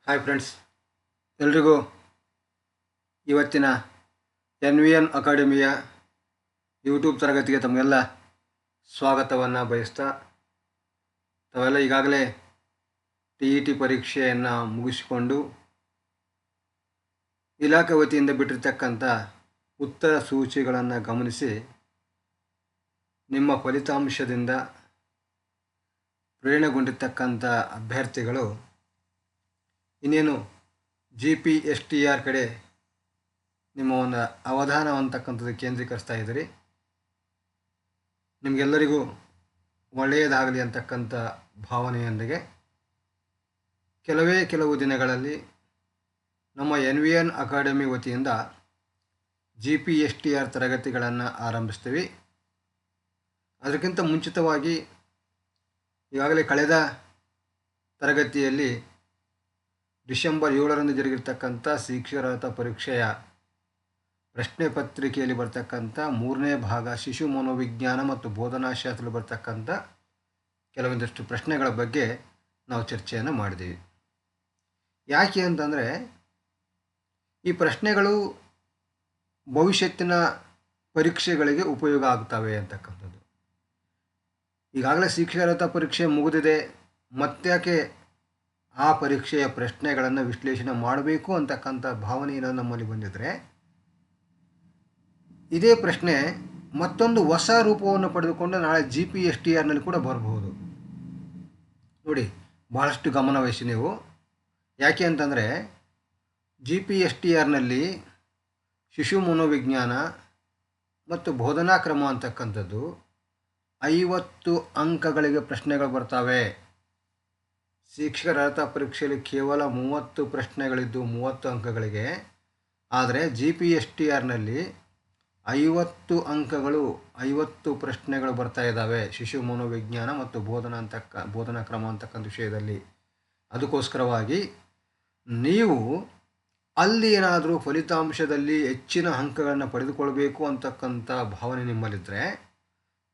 Hi friends, ಎಲ್ರಿಗೂ ಇವತ್ತಿನ NVN ಅಕಾಡೆಮಿಯ ಯೂಟ್ಯೂಬ್ ತರಗತಿಗೆ ತಮಗೆಲ್ಲ ಸ್ವಾಗತವನ್ನು ಬಯಸ್ತಾ, ತಾವೆಲ್ಲ ಈಗಾಗಲೇ TET ಪರೀಕ್ಷೆಯನ್ನು ಮುಗಿಸಿಕೊಂಡು ಇಲಾಖೆ ವತಿಯಿಂದ ಬಿಟ್ಟಿರ್ತಕ್ಕಂಥ ಉತ್ತರ ಸೂಚಿಗಳನ್ನು ಗಮನಿಸಿ ನಿಮ್ಮ ಫಲಿತಾಂಶದಿಂದ ಪ್ರೇರಣೆಗೊಂಡಿರ್ತಕ್ಕಂಥ ಅಭ್ಯರ್ಥಿಗಳು ಇನ್ನೇನು GPSTR ಕಡೆ ನಿಮ್ಮ ಒಂದು ಅವಧಾನ ಅಂತಕ್ಕಂಥದ್ದು ಕೇಂದ್ರೀಕರಿಸ್ತಾ ಇದ್ದೀರಿ. ನಿಮಗೆಲ್ಲರಿಗೂ ಒಳ್ಳೆಯದಾಗಲಿ ಅಂತಕ್ಕಂಥ ಭಾವನೆಯೊಂದಿಗೆ ಕೆಲವು ದಿನಗಳಲ್ಲಿ ನಮ್ಮ NVN ಅಕಾಡೆಮಿ ವತಿಯಿಂದ GPSTR ತರಗತಿಗಳನ್ನು ಆರಂಭಿಸ್ತೀವಿ. ಅದಕ್ಕಿಂತ ಮುಂಚಿತವಾಗಿ ಈಗಾಗಲೇ ಕಳೆದ ತರಗತಿಯಲ್ಲಿ ಡಿಸೆಂಬರ್ 7ರಂದು ಜರುಗಿರ್ತಕ್ಕಂಥ ಶಿಕ್ಷಕರ ಪರೀಕ್ಷೆಯ ಪ್ರಶ್ನೆ ಪತ್ರಿಕೆಯಲ್ಲಿ ಬರ್ತಕ್ಕಂಥ 3ನೇ ಭಾಗ ಶಿಶು ಮನೋವಿಜ್ಞಾನ ಮತ್ತು ಬೋಧನಾಶಾಸ್ತ್ರದಲ್ಲಿ ಬರ್ತಕ್ಕಂಥ ಕೆಲವೊಂದಷ್ಟು ಪ್ರಶ್ನೆಗಳ ಬಗ್ಗೆ ನಾವು ಚರ್ಚೆಯನ್ನು ಮಾಡಿದ್ದೀವಿ. ಯಾಕೆ ಅಂತಂದರೆ ಈ ಪ್ರಶ್ನೆಗಳು ಭವಿಷ್ಯತ್ತಿನ ಪರೀಕ್ಷೆಗಳಿಗೆ ಉಪಯೋಗ ಆಗ್ತವೆ ಅಂತಕ್ಕಂಥದ್ದು. ಈಗಾಗಲೇ ಶಿಕ್ಷಕರ ಪರೀಕ್ಷೆ ಮುಗಿದಿದೆ, ಮತ್ತ್ಯಾಕೆ ಆ ಪರೀಕ್ಷೆಯ ಪ್ರಶ್ನೆಗಳನ್ನು ವಿಶ್ಲೇಷಣೆ ಮಾಡಬೇಕು ಅಂತಕ್ಕಂಥ ಭಾವನೆ ಏನಾದರೂ ನಮ್ಮಲ್ಲಿ ಬಂದಿದ್ದರೆ, ಇದೇ ಪ್ರಶ್ನೆ ಮತ್ತೊಂದು ಹೊಸ ರೂಪವನ್ನು ಪಡೆದುಕೊಂಡು ನಾಳೆ GPSTRನಲ್ಲಿ ಕೂಡ ಬರಬಹುದು. ನೋಡಿ, ಭಾಳಷ್ಟು ಗಮನವಹಿಸಿ ನೀವು. ಯಾಕೆ ಅಂತಂದರೆ GPSTRನಲ್ಲಿ ಶಿಶು ಮನೋವಿಜ್ಞಾನ ಮತ್ತು ಬೋಧನಾ ಕ್ರಮ ಅಂತಕ್ಕಂಥದ್ದು 50 ಅಂಕಗಳಿಗೆ ಪ್ರಶ್ನೆಗಳು ಬರ್ತವೆ. ಶಿಕ್ಷಕರ ಅರ್ಹತಾ ಪರೀಕ್ಷೆಯಲ್ಲಿ ಕೇವಲ 30 ಪ್ರಶ್ನೆಗಳಿದ್ದು 30 ಅಂಕಗಳಿಗೆ, ಆದರೆ GPSTRನಲ್ಲಿ 50 ಅಂಕಗಳು 50 ಪ್ರಶ್ನೆಗಳು ಬರ್ತಾ ಇದ್ದಾವೆ ಶಿಶು ಮನೋವಿಜ್ಞಾನ ಮತ್ತು ಬೋಧನಾ ಕ್ರಮ ಅಂತಕ್ಕಂಥ ವಿಷಯದಲ್ಲಿ. ಅದಕ್ಕೋಸ್ಕರವಾಗಿ ನೀವು ಅಲ್ಲಿ ಏನಾದರೂ ಫಲಿತಾಂಶದಲ್ಲಿ ಹೆಚ್ಚಿನ ಅಂಕಗಳನ್ನು ಪಡೆದುಕೊಳ್ಬೇಕು ಅಂತಕ್ಕಂಥ ಭಾವನೆ ನಿಮ್ಮಲ್ಲಿದ್ದರೆ,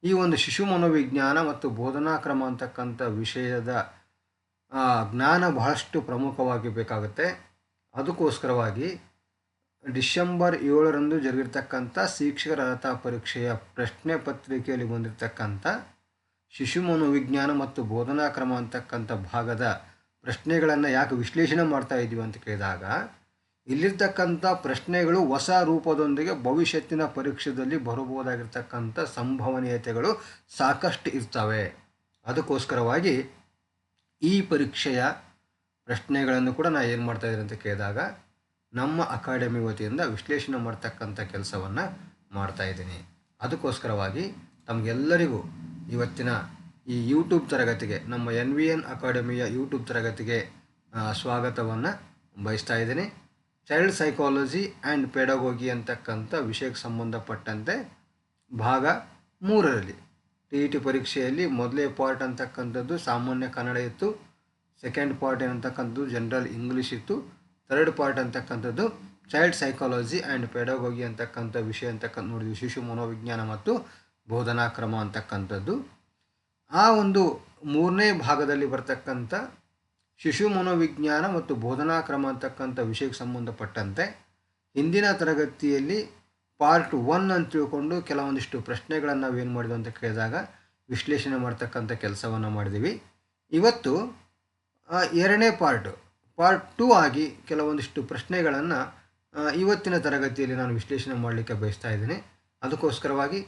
ಈ ಒಂದು ಶಿಶು ಮನೋವಿಜ್ಞಾನ ಮತ್ತು ಬೋಧನಾ ಕ್ರಮ ಅಂತಕ್ಕಂಥ ವಿಷಯದ ಜ್ಞಾನ ಬಹಳಷ್ಟು ಪ್ರಮುಖವಾಗಿ ಬೇಕಾಗುತ್ತೆ. ಅದಕ್ಕೋಸ್ಕರವಾಗಿ ಡಿಸೆಂಬರ್ 7ರಂದು ಜರುಗಿರ್ತಕ್ಕಂಥ ಶಿಕ್ಷಕರ ಅರ್ಹತಾ ಪರೀಕ್ಷೆಯ ಪ್ರಶ್ನೆ ಪತ್ರಿಕೆಯಲ್ಲಿ ಬಂದಿರತಕ್ಕಂಥ ಶಿಶು ಮನೋವಿಜ್ಞಾನ ಮತ್ತು ಬೋಧನಾ ಕ್ರಮ ಅಂತಕ್ಕಂಥ ಭಾಗದ ಪ್ರಶ್ನೆಗಳನ್ನು ಯಾಕೆ ವಿಶ್ಲೇಷಣೆ ಮಾಡ್ತಾ ಇದ್ದೀವಿ ಅಂತ ಕೇಳಿದಾಗ, ಇಲ್ಲಿರ್ತಕ್ಕಂಥ ಪ್ರಶ್ನೆಗಳು ಹೊಸ ರೂಪದೊಂದಿಗೆ ಭವಿಷ್ಯತ್ತಿನ ಪರೀಕ್ಷೆಯಲ್ಲಿ ಬರಬಹುದಾಗಿರ್ತಕ್ಕಂಥ ಸಂಭವನೀಯತೆಗಳು ಸಾಕಷ್ಟು ಇರ್ತವೆ. ಅದಕ್ಕೋಸ್ಕರವಾಗಿ ಈ ಪರೀಕ್ಷೆಯ ಪ್ರಶ್ನೆಗಳನ್ನು ಕೂಡ ನಾನು ಏನು ಮಾಡ್ತಾಯಿದ್ದೀನಿ ಅಂತ ಕೇಳಿದಾಗ, ನಮ್ಮ ಅಕಾಡೆಮಿ ವತಿಯಿಂದ ವಿಶ್ಲೇಷಣೆ ಮಾಡ್ತಕ್ಕಂಥ ಕೆಲಸವನ್ನು ಮಾಡ್ತಾಯಿದ್ದೀನಿ. ಅದಕ್ಕೋಸ್ಕರವಾಗಿ ತಮಗೆಲ್ಲರಿಗೂ ಇವತ್ತಿನ ಈ ಯೂಟ್ಯೂಬ್ ತರಗತಿಗೆ, ನಮ್ಮ NVN ಅಕಾಡೆಮಿಯ ಯೂಟ್ಯೂಬ್ ತರಗತಿಗೆ ಸ್ವಾಗತವನ್ನು ಬಯಸ್ತಾ ಇದ್ದೀನಿ. ಚೈಲ್ಡ್ ಸೈಕಾಲಜಿ ಆ್ಯಂಡ್ ಪೆಡಗೋಗಿ ಅಂತಕ್ಕಂಥ ವಿಷಯಕ್ಕೆ ಸಂಬಂಧಪಟ್ಟಂತೆ ಭಾಗ 3ರಲ್ಲಿ TET ಪರೀಕ್ಷೆಯಲ್ಲಿ ಮೊದಲೇ ಪಾರ್ಟ್ ಅಂತಕ್ಕಂಥದ್ದು ಸಾಮಾನ್ಯ ಕನ್ನಡ ಇತ್ತು, ಸೆಕೆಂಡ್ ಪಾರ್ಟ್ ಏನಂತಕ್ಕಂಥದ್ದು ಜನರಲ್ ಇಂಗ್ಲೀಷ್ ಇತ್ತು, ಥರ್ಡ್ ಪಾರ್ಟ್ ಅಂತಕ್ಕಂಥದ್ದು ಚೈಲ್ಡ್ ಸೈಕಾಲಜಿ ಆ್ಯಂಡ್ ಪೆಡಗೋಗಿ ಅಂತಕ್ಕಂಥ ವಿಷಯ ಅಂತಕ್ಕಂಥ ನೋಡಿದ್ವಿ, ಶಿಶು ಮನೋವಿಜ್ಞಾನ ಮತ್ತು ಬೋಧನಾ ಕ್ರಮ ಅಂತಕ್ಕಂಥದ್ದು. ಆ ಒಂದು 3ನೇ ಭಾಗದಲ್ಲಿ ಬರ್ತಕ್ಕಂಥ ಶಿಶು ಮನೋವಿಜ್ಞಾನ ಮತ್ತು ಬೋಧನಾ ಕ್ರಮ ಅಂತಕ್ಕಂಥ ವಿಷಯಕ್ಕೆ ಸಂಬಂಧಪಟ್ಟಂತೆ ಹಿಂದಿನ ತರಗತಿಯಲ್ಲಿ ಪಾರ್ಟ್ 1 ಅಂತ ತಿಳ್ಕೊಂಡು ಕೆಲವೊಂದಿಷ್ಟು ಪ್ರಶ್ನೆಗಳನ್ನು ನಾವೇನು ಮಾಡಿದ್ವಿ ಅಂತ ಕೇಳಿದಾಗ ವಿಶ್ಲೇಷಣೆ ಮಾಡ್ತಕ್ಕಂಥ ಕೆಲಸವನ್ನು ಮಾಡಿದ್ದೀವಿ. ಇವತ್ತು 2ನೇ ಪಾರ್ಟ್ 2 ಆಗಿ ಕೆಲವೊಂದಿಷ್ಟು ಪ್ರಶ್ನೆಗಳನ್ನು ಇವತ್ತಿನ ತರಗತಿಯಲ್ಲಿ ನಾನು ವಿಶ್ಲೇಷಣೆ ಮಾಡಲಿಕ್ಕೆ ಬಯಸ್ತಾ ಇದ್ದೀನಿ. ಅದಕ್ಕೋಸ್ಕರವಾಗಿ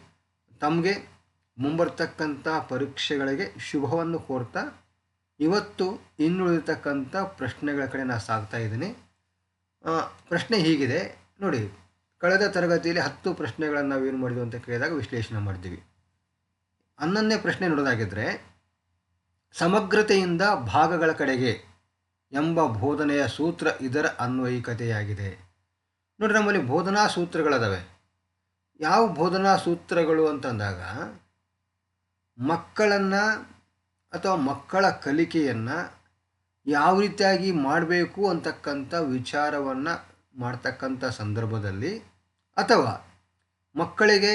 ತಮಗೆ ಮುಂಬರ್ತಕ್ಕಂಥ ಪರೀಕ್ಷೆಗಳಿಗೆ ಶುಭವನ್ನು ಕೋರ್ತಾ ಇವತ್ತು ಇನ್ನುಳಿದಿರ್ತಕ್ಕಂಥ ಪ್ರಶ್ನೆಗಳ ಕಡೆ ನಾನು ಸಾಗ್ತಾ ಇದ್ದೀನಿ. ಪ್ರಶ್ನೆ ಹೀಗಿದೆ ನೋಡಿ, ಕಳೆದ ತರಗತಿಯಲ್ಲಿ 10 ಪ್ರಶ್ನೆಗಳನ್ನು ನಾವೇನು ಮಾಡಿದ್ವಿ ಅಂತ ಕೇಳಿದಾಗ ವಿಶ್ಲೇಷಣೆ ಮಾಡಿದ್ದೀವಿ. 11ನೇ ಪ್ರಶ್ನೆ ನೋಡೋದಾಗಿದ್ದರೆ, ಸಮಗ್ರತೆಯಿಂದ ಭಾಗಗಳ ಕಡೆಗೆ ಎಂಬ ಬೋಧನೆಯ ಸೂತ್ರ ಇದರ ಅನ್ವಯಿಕತೆಯಾಗಿದೆ. ನೋಡಿ, ನಮ್ಮಲ್ಲಿ ಬೋಧನಾ ಸೂತ್ರಗಳದಾವೆ. ಯಾವ ಬೋಧನಾ ಸೂತ್ರಗಳು ಅಂತಂದಾಗ, ಮಕ್ಕಳನ್ನು ಅಥವಾ ಮಕ್ಕಳ ಕಲಿಕೆಯನ್ನು ಯಾವ ರೀತಿಯಾಗಿ ಮಾಡಬೇಕು ಅಂತಕ್ಕಂಥ ವಿಚಾರವನ್ನು ಮಾಡ್ತಕ್ಕಂಥ ಸಂದರ್ಭದಲ್ಲಿ, ಅಥವಾ ಮಕ್ಕಳಿಗೆ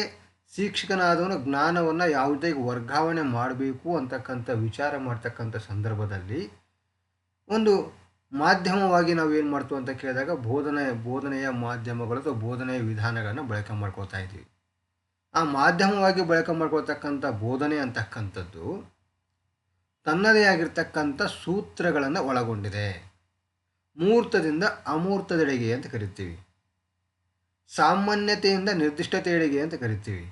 ಶಿಕ್ಷಕನಾದವನು ಜ್ಞಾನವನ್ನು ಯಾವುದೇ ವರ್ಗಾವಣೆ ಮಾಡಬೇಕು ಅಂತಕ್ಕಂಥ ವಿಚಾರ ಮಾಡ್ತಕ್ಕಂಥ ಸಂದರ್ಭದಲ್ಲಿ ಒಂದು ಮಾಧ್ಯಮವಾಗಿ ನಾವು ಏನು ಮಾಡ್ತೀವಿ ಅಂತ ಕೇಳಿದಾಗ ಬೋಧನೆಯ ಮಾಧ್ಯಮಗಳು ಅಥವಾ ಬೋಧನೆಯ ವಿಧಾನಗಳನ್ನು ಬಳಕೆ ಮಾಡ್ಕೋತಾ ಇದ್ದೀವಿ. ಆ ಮಾಧ್ಯಮವಾಗಿ ಬಳಕೆ ಮಾಡ್ಕೊಳ್ತಕ್ಕಂಥ ಬೋಧನೆ ಅಂತಕ್ಕಂಥದ್ದು ತನ್ನದೇ ಆಗಿರ್ತಕ್ಕಂಥ ಸೂತ್ರಗಳನ್ನು ಒಳಗೊಂಡಿದೆ. ಮೂರ್ತದಿಂದ ಅಮೂರ್ತದೆಡೆಗೆ ಅಂತ ಕರಿತೀವಿ, ಸಾಮಾನ್ಯತೆಯಿಂದ ನಿರ್ದಿಷ್ಟತೆಯೆಡೆಗೆ ಅಂತ ಕರಿತೀವಿ,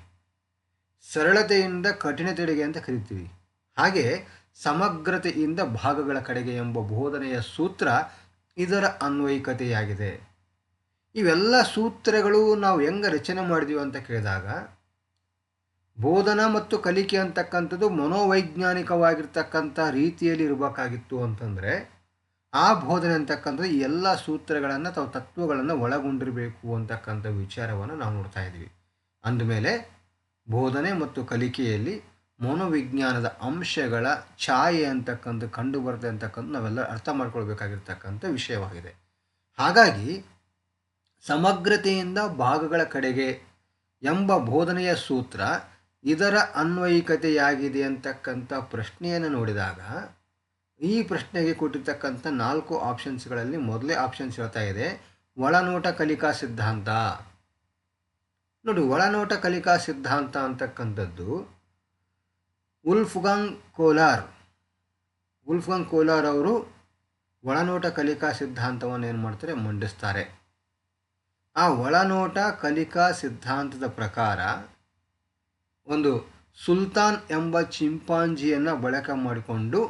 ಸರಳತೆಯಿಂದ ಕಠಿಣತೆಯೆಡೆಗೆ ಅಂತ ಕರಿತೀವಿ. ಹಾಗೆ ಸಮಗ್ರತೆಯಿಂದ ಭಾಗಗಳ ಕಡೆಗೆ ಎಂಬ ಬೋಧನೆಯ ಸೂತ್ರ ಇದರ ಅನ್ವಯಿಕತೆಯಾಗಿದೆ. ಇವೆಲ್ಲ ಸೂತ್ರಗಳು ನಾವು ಹೆಂಗೆ ರಚನೆ ಮಾಡಿದೀವಿ ಅಂತ ಕೇಳಿದಾಗ, ಬೋಧನಾ ಮತ್ತು ಕಲಿಕೆ ಅಂತಕ್ಕಂಥದ್ದು ಮನೋವೈಜ್ಞಾನಿಕವಾಗಿರ್ತಕ್ಕಂಥ ರೀತಿಯಲ್ಲಿ ಇರಬೇಕಾಗಿತ್ತು ಅಂತಂದರೆ ಆ ಬೋಧನೆ ಅಂತಕ್ಕಂಥದ್ದು ಈ ಎಲ್ಲ ಸೂತ್ರಗಳನ್ನು ಅಥವಾ ತತ್ವಗಳನ್ನು ಒಳಗೊಂಡಿರಬೇಕು ಅಂತಕ್ಕಂಥ ವಿಚಾರವನ್ನು ನಾವು ನೋಡ್ತಾ ಇದ್ದೀವಿ. ಅಂದಮೇಲೆ ಬೋಧನೆ ಮತ್ತು ಕಲಿಕೆಯಲ್ಲಿ ಮನೋವಿಜ್ಞಾನದ ಅಂಶಗಳ ಛಾಯೆ ಅಂತಕ್ಕಂಥ ಕಂಡು ಬರುತ್ತೆ ಅಂತಕ್ಕಂಥ ನಾವೆಲ್ಲ ಅರ್ಥ ಮಾಡ್ಕೊಳ್ಬೇಕಾಗಿರ್ತಕ್ಕಂಥ ವಿಷಯವಾಗಿದೆ. ಹಾಗಾಗಿ ಸಮಗ್ರತೆಯಿಂದ ಭಾಗಗಳ ಕಡೆಗೆ ಎಂಬ ಬೋಧನೆಯ ಸೂತ್ರ ಇದರ ಅನ್ವಯಿಕತೆಯಾಗಿದೆ ಅಂತಕ್ಕಂಥ ಪ್ರಶ್ನೆಯನ್ನು ನೋಡಿದಾಗ ಈ ಪ್ರಶ್ನೆಗೆ ಕೊಟ್ಟಿರ್ತಕ್ಕಂಥ 4 ಆಪ್ಷನ್ಸ್ಗಳಲ್ಲಿ ಮೊದಲೇ ಆಪ್ಷನ್ಸ್ ಹೇಳ್ತಾ ಇದೆ ಒಳನೋಟ ಕಲಿಕಾ ಸಿದ್ಧಾಂತ. ನೋಡಿ, ಒಳನೋಟ ಕಲಿಕಾ ಸಿದ್ಧಾಂತ ಅಂತಕ್ಕಂಥದ್ದು ವುಲ್ಫ್ಗಾಂಗ್ ಕೋಲಾರ್ ಅವರು ಒಳನೋಟ ಕಲಿಕಾ ಸಿದ್ಧಾಂತವನ್ನು ಏನು ಮಾಡ್ತಾರೆ, ಮಂಡಿಸ್ತಾರೆ. ಆ ಒಳನೋಟ ಕಲಿಕಾ ಸಿದ್ಧಾಂತದ ಪ್ರಕಾರ ಒಂದು ಸುಲ್ತಾನ್ ಎಂಬ ಚಿಂಪಾಂಜಿಯನ್ನು ಬಳಕೆ ಮಾಡಿಕೊಂಡು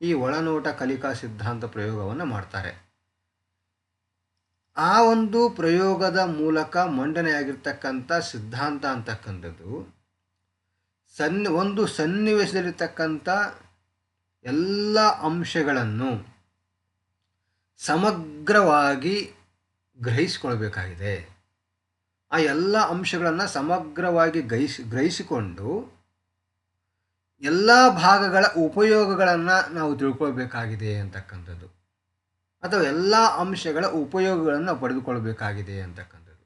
ಈ ಒಳನೋಟ ಕಲಿಕಾ ಸಿದ್ಧಾಂತ ಪ್ರಯೋಗವನ್ನು ಮಾಡ್ತಾರೆ. ಆ ಒಂದು ಪ್ರಯೋಗದ ಮೂಲಕ ಮಂಡನೆಯಾಗಿರ್ತಕ್ಕಂಥ ಸಿದ್ಧಾಂತ ಅಂತಕ್ಕಂಥದ್ದು ಒಂದು ಸನ್ನಿವೇಶದಲ್ಲಿರ್ತಕ್ಕಂಥ ಎಲ್ಲ ಅಂಶಗಳನ್ನು ಸಮಗ್ರವಾಗಿ ಗ್ರಹಿಸಿಕೊಳ್ಬೇಕಾಗಿದೆ. ಆ ಎಲ್ಲ ಅಂಶಗಳನ್ನು ಸಮಗ್ರವಾಗಿ ಗ್ರಹಿಸಿಕೊಂಡು ಎಲ್ಲ ಭಾಗಗಳ ಉಪಯೋಗಗಳನ್ನು ನಾವು ತಿಳ್ಕೊಳ್ಬೇಕಾಗಿದೆ ಅಂತಕ್ಕಂಥದ್ದು, ಅಥವಾ ಎಲ್ಲ ಅಂಶಗಳ ಉಪಯೋಗಗಳನ್ನು ಪಡೆದುಕೊಳ್ಬೇಕಾಗಿದೆ ಅಂತಕ್ಕಂಥದ್ದು.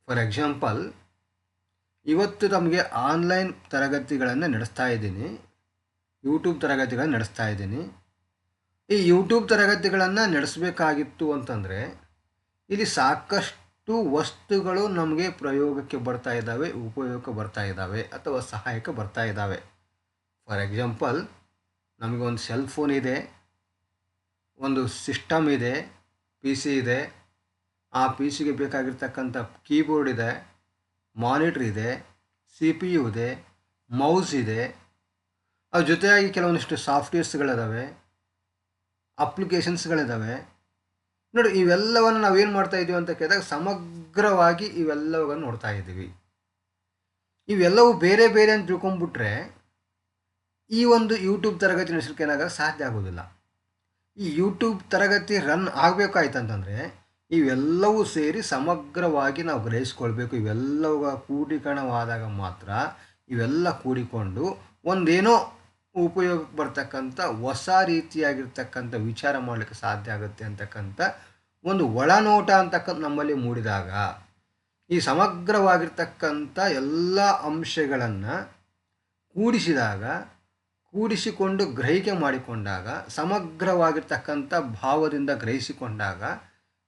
ಫಾರ್ ಎಕ್ಸಾಂಪಲ್, ಇವತ್ತು ತಮಗೆ ಆನ್ಲೈನ್ ತರಗತಿಗಳನ್ನು ನಡೆಸ್ತಾ ಇದ್ದೀನಿ, ಯೂಟ್ಯೂಬ್ ತರಗತಿಗಳನ್ನು ನಡೆಸ್ತಾ ಇದ್ದೀನಿ. ಈ ಯೂಟ್ಯೂಬ್ ತರಗತಿಗಳನ್ನು ನಡೆಸಬೇಕಾಗಿತ್ತು ಅಂತಂದರೆ ಇಲ್ಲಿ ಸಾಕಷ್ಟು ವಸ್ತುಗಳು ನಮಗೆ ಪ್ರಯೋಗಕ್ಕೆ ಬರ್ತಾ ಇದ್ದಾವೆ, ಉಪಯೋಗಕ್ಕೆ ಬರ್ತಾ ಇದ್ದಾವೆ ಅಥವಾ ಸಹಾಯಕ್ಕೆ ಬರ್ತಾ ಇದ್ದಾವೆ. ಫಾರ್ ಎಕ್ಸಾಂಪಲ್, ನಮಗೆ ಒಂದು ಸೆಲ್ ಫೋನ್ ಇದೆ, ಒಂದು ಸಿಸ್ಟಮ್ ಇದೆ, PC ಇದೆ. ಆ PC ಗೆ ಬೇಕಾಗಿರ್ತಕ್ಕಂಥ ಕೀಬೋರ್ಡ್ ಇದೆ, ಮಾನಿಟ್ರ್ ಇದೆ, CPU ಇದೆ, ಮೌಸ್ ಇದೆ. ಅದ್ರ ಜೊತೆಯಾಗಿ ಕೆಲವೊಂದಿಷ್ಟು ಸಾಫ್ಟ್ವೇರ್ಸ್ಗಳಿದ್ದಾವೆ, ಅಪ್ಲಿಕೇಶನ್ಸ್ಗಳಿದ್ದಾವೆ. ನೋಡಿ, ಇವೆಲ್ಲವನ್ನು ನಾವೇನು ಮಾಡ್ತಾ ಇದ್ದೀವಿ ಅಂತ ಕೇಳಿದಾಗ ಸಮಗ್ರವಾಗಿ ಇವೆಲ್ಲವನ್ನು ನೋಡ್ತಾ ಇದ್ದೀವಿ. ಇವೆಲ್ಲವೂ ಬೇರೆ ಬೇರೆ ಅಂತ ತಿಳ್ಕೊಂಡ್ಬಿಟ್ರೆ ಈ ಒಂದು ಯೂಟ್ಯೂಬ್ ತರಗತಿ ನಡೆಸಲಿಕ್ಕೆ ಏನಾಗ ಸಾಧ್ಯ ಆಗೋದಿಲ್ಲ. ಈ ಯೂಟ್ಯೂಬ್ ತರಗತಿ ರನ್ ಆಗಬೇಕಾಯ್ತಂತಂದರೆ ಇವೆಲ್ಲವೂ ಸೇರಿ ಸಮಗ್ರವಾಗಿ ನಾವು ಗ್ರಹಿಸ್ಕೊಳ್ಬೇಕು. ಇವೆಲ್ಲವ ಕೂಡೀಕರಣವಾದಾಗ ಮಾತ್ರ ಇವೆಲ್ಲ ಕೂಡಿಕೊಂಡು ಒಂದೇನೋ ಉಪಯೋಗಕ್ಕೆ ಬರ್ತಕ್ಕಂಥ ಹೊಸ ರೀತಿಯಾಗಿರ್ತಕ್ಕಂಥ ವಿಚಾರ ಮಾಡಲಿಕ್ಕೆ ಸಾಧ್ಯ ಆಗುತ್ತೆ ಅಂತಕ್ಕಂಥ ಒಂದು ಒಳನೋಟ ಅಂತಕ್ಕಂಥ ನಮ್ಮಲ್ಲಿ ಮೂಡಿದಾಗ ಈ ಸಮಗ್ರವಾಗಿರ್ತಕ್ಕಂಥ ಎಲ್ಲ ಅಂಶಗಳನ್ನು ಕೂಡಿಸಿಕೊಂಡು ಗ್ರಹಿಕೆ ಮಾಡಿಕೊಂಡಾಗ, ಸಮಗ್ರವಾಗಿರ್ತಕ್ಕಂಥ ಭಾವದಿಂದ ಗ್ರಹಿಸಿಕೊಂಡಾಗ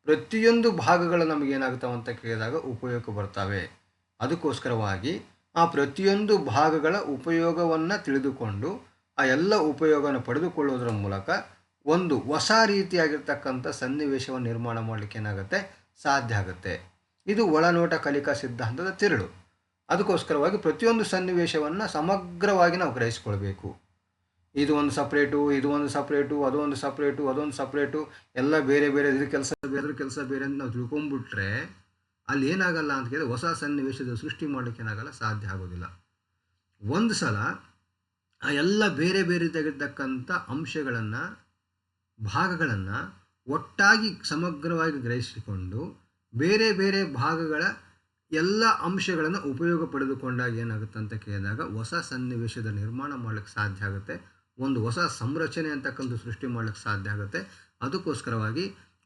ಪ್ರತಿಯೊಂದು ಭಾಗಗಳು ನಮಗೇನಾಗ್ತಾವೆ ಅಂತ ಕೇಳಿದಾಗ ಉಪಯೋಗಕ್ಕೆ ಬರ್ತವೆ. ಅದಕ್ಕೋಸ್ಕರವಾಗಿ ಆ ಪ್ರತಿಯೊಂದು ಭಾಗಗಳ ಉಪಯೋಗವನ್ನು ತಿಳಿದುಕೊಂಡು ಆ ಎಲ್ಲ ಉಪಯೋಗವನ್ನು ಪಡೆದುಕೊಳ್ಳೋದ್ರ ಮೂಲಕ ಒಂದು ಹೊಸ ರೀತಿಯಾಗಿರ್ತಕ್ಕಂಥ ಸನ್ನಿವೇಶವನ್ನು ನಿರ್ಮಾಣ ಮಾಡಲಿಕ್ಕೆ ಏನಾಗುತ್ತೆ, ಸಾಧ್ಯ ಆಗುತ್ತೆ. ಇದು ಒಳನೋಟ ಕಲಿಕಾ ಸಿದ್ಧಾಂತದ ತಿರುಳು. ಅದಕ್ಕೋಸ್ಕರವಾಗಿ ಪ್ರತಿಯೊಂದು ಸನ್ನಿವೇಶವನ್ನು ಸಮಗ್ರವಾಗಿ ನಾವು ಗ್ರಹಿಸ್ಕೊಳ್ಬೇಕು. ಇದು ಒಂದು ಸಪ್ರೇಟು, ಇದು ಒಂದು ಸಪ್ರೇಟು, ಅದೊಂದು ಸಪ್ರೇಟು, ಎಲ್ಲ ಬೇರೆ ಬೇರೆ, ಇದ್ರ ಕೆಲಸ ಬೇರೆ ಅಂತ ನಾವು ತಿಳ್ಕೊಂಡ್ಬಿಟ್ರೆ ಅಲ್ಲಿ ಏನಾಗಲ್ಲ ಅಂತ ಕೇಳಿದ್ರೆ ಹೊಸ ಸನ್ನಿವೇಶದ ಸೃಷ್ಟಿ ಮಾಡಲಿಕ್ಕೆ ಏನಾಗಲ್ಲ, ಸಾಧ್ಯ ಆಗೋದಿಲ್ಲ. ಒಂದು ಸಲ ಆ ಎಲ್ಲ ಬೇರೆ ಬೇರೆ ರೀತಿಯಾಗಿರ್ತಕ್ಕಂಥ ಅಂಶಗಳನ್ನು, ಭಾಗಗಳನ್ನು ಒಟ್ಟಾಗಿ ಸಮಗ್ರವಾಗಿ ಗ್ರಹಿಸಿಕೊಂಡು ಬೇರೆ ಬೇರೆ ಭಾಗಗಳ ಎಲ್ಲ ಅಂಶಗಳನ್ನು ಉಪಯೋಗ ಪಡೆದುಕೊಂಡಾಗ ಏನಾಗುತ್ತೆ ಅಂತ ಕೇಳಿದಾಗ ಹೊಸ ಸನ್ನಿವೇಶದ ನಿರ್ಮಾಣ ಮಾಡಲಿಕ್ಕೆ ಸಾಧ್ಯ ಆಗುತ್ತೆ. ಒಂದು ಹೊಸ ಸಂರಚನೆ ಅಂತಕ್ಕಂಥ ಸೃಷ್ಟಿ ಮಾಡಲಿಕ್ಕೆ ಸಾಧ್ಯ ಆಗುತ್ತೆ. ಅದಕ್ಕೋಸ್ಕರವಾಗಿ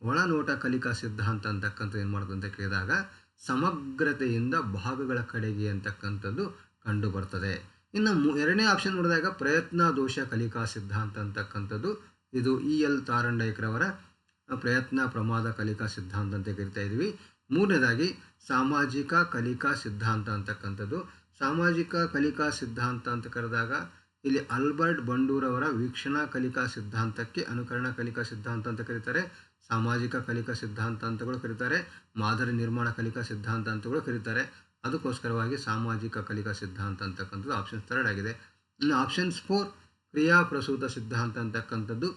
ಒಳನೋಟ ಕಲಿಕಾ ಸಿದ್ಧಾಂತ ಅಂತಕ್ಕಂಥ ಏನು ಮಾಡೋದು ಅಂತ ಕೇಳಿದಾಗ ಸಮಗ್ರತೆಯಿಂದ ಭಾಗಗಳ ಕಡೆಗೆ ಅಂತಕ್ಕಂಥದ್ದು ಕಂಡು ಬರ್ತದೆ. ಇನ್ನು ಎರಡನೇ ಆಪ್ಷನ್ ನೋಡಿದಾಗ ಪ್ರಯತ್ನ ದೋಷ ಕಲಿಕಾ ಸಿದ್ಧಾಂತ ಅಂತಕ್ಕಂಥದ್ದು ಇದು EL ತಾರಂಡೈಕ್ರವರ ಪ್ರಯತ್ನ ಪ್ರಮಾದ ಕಲಿಕಾ ಸಿದ್ಧಾಂತ ಅಂತ ಕರಿತಾ ಇದ್ದೀವಿ. ಮೂರನೇದಾಗಿ ಸಾಮಾಜಿಕ ಕಲಿಕಾ ಸಿದ್ಧಾಂತ ಅಂತಕ್ಕಂಥದ್ದು. ಸಾಮಾಜಿಕ ಕಲಿಕಾ ಸಿದ್ಧಾಂತ ಅಂತ ಕರೆದಾಗ ಇಲ್ಲಿ ಆಲ್ಬರ್ಟ್ ಬಂಡೂರ್ ಅವರ ವೀಕ್ಷಣಾ ಕಲಿಕಾ ಸಿದ್ಧಾಂತಕ್ಕೆ ಅನುಕರಣ ಕಲಿಕಾ ಸಿದ್ಧಾಂತ ಅಂತ ಕರೀತಾರೆ, ಸಾಮಾಜಿಕ ಕಲಿಕಾ ಸಿದ್ಧಾಂತ ಅಂತಗಳು ಕರೀತಾರೆ, ಮಾದರಿ ನಿರ್ಮಾಣ ಕಲಿಕಾ ಸಿದ್ಧಾಂತ ಅಂತಗಳು ಕರೀತಾರೆ. ಅದಕ್ಕೋಸ್ಕರವಾಗಿ ಸಾಮಾಜಿಕ ಕಲಿಕಾ ಸಿದ್ಧಾಂತ ಅಂತಕ್ಕಂಥದ್ದು ಆಪ್ಷನ್ 3 ಆಗಿದೆ. ಇನ್ನು ಆಪ್ಷನ್ಸ್ 4 ಕ್ರಿಯಾ ಪ್ರಸೂತ ಸಿದ್ಧಾಂತ ಅಂತಕ್ಕಂಥದ್ದು